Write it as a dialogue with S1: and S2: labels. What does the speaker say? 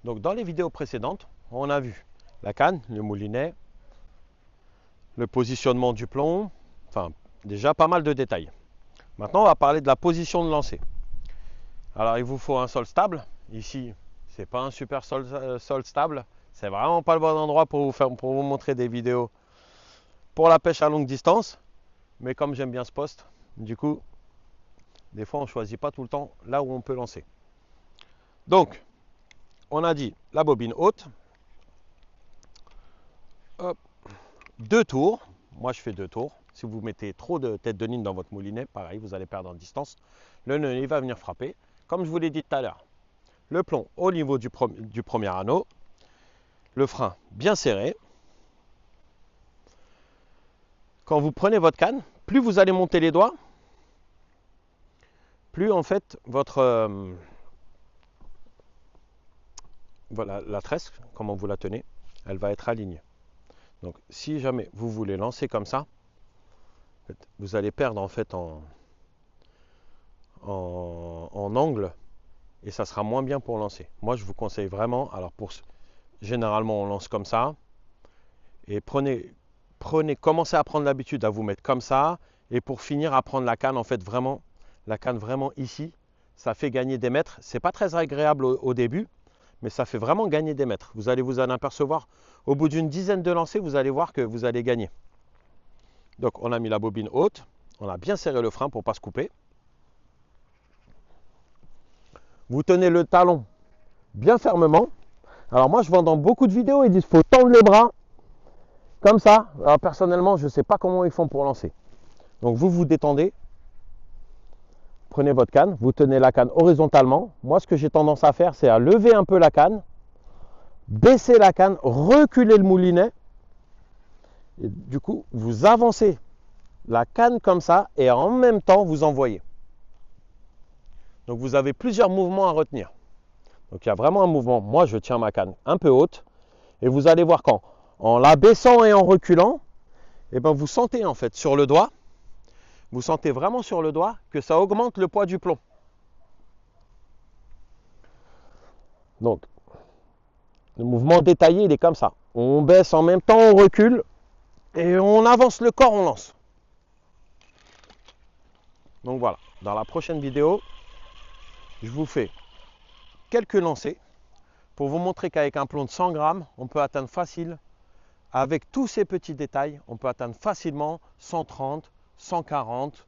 S1: Donc dans les vidéos précédentes, on a vu la canne, le moulinet, le positionnement du plomb, enfin déjà pas mal de détails. Maintenant on va parler de la position de lancer. Alors il vous faut un sol stable. Ici, c'est pas un super sol stable. C'est vraiment pas le bon endroit pour vous montrer des vidéos pour la pêche à longue distance. Mais comme j'aime bien ce poste, du coup, des fois on ne choisit pas tout le temps là où on peut lancer. Donc, on a dit la bobine haute. Hop, 2 tours. Moi je fais 2 tours. Si vous mettez trop de tête de ligne dans votre moulinet, pareil, vous allez perdre en distance. Le nœud il va venir frapper. Comme je vous l'ai dit tout à l'heure, le plomb au niveau du premier anneau, le frein bien serré. Quand vous prenez votre canne, plus vous allez monter les doigts, plus en fait votre voilà, la tresse, comment vous la tenez, elle va être alignée. Donc si jamais vous voulez lancer comme ça, vous allez perdre en fait en angle et ça sera moins bien pour lancer. Moi je vous conseille vraiment, alors généralement on lance comme ça et commencez à prendre l'habitude à vous mettre comme ça et pour finir à prendre la canne en fait vraiment, la canne vraiment ici, ça fait gagner des mètres. C'est pas très agréable au début, mais ça fait vraiment gagner des mètres. Vous allez vous en apercevoir. Au bout d'une dizaine de lancers, vous allez voir que vous allez gagner. Donc on a mis la bobine haute, on a bien serré le frein pour ne pas se couper. Vous tenez le talon bien fermement. Alors moi je vois dans beaucoup de vidéos, ils disent qu'il faut tendre les bras comme ça. Alors personnellement, je ne sais pas comment ils font pour lancer. Donc vous vous détendez, prenez votre canne, vous tenez la canne horizontalement. Moi ce que j'ai tendance à faire, c'est à lever un peu la canne, baisser la canne, reculer le moulinet. Et du coup, vous avancez la canne comme ça et en même temps, vous envoyez. Donc, vous avez plusieurs mouvements à retenir. Donc, il y a vraiment un mouvement. Moi, je tiens ma canne un peu haute et vous allez voir en la baissant et en reculant, et ben, vous sentez en fait sur le doigt, vous sentez vraiment sur le doigt que ça augmente le poids du plomb. Donc, le mouvement détaillé, il est comme ça. On baisse en même temps, on recule. Et on avance le corps, on lance. Donc voilà, dans la prochaine vidéo, je vous fais quelques lancers pour vous montrer qu'avec un plomb de 100 grammes, on peut atteindre facile, avec tous ces petits détails, on peut atteindre facilement 130, 140,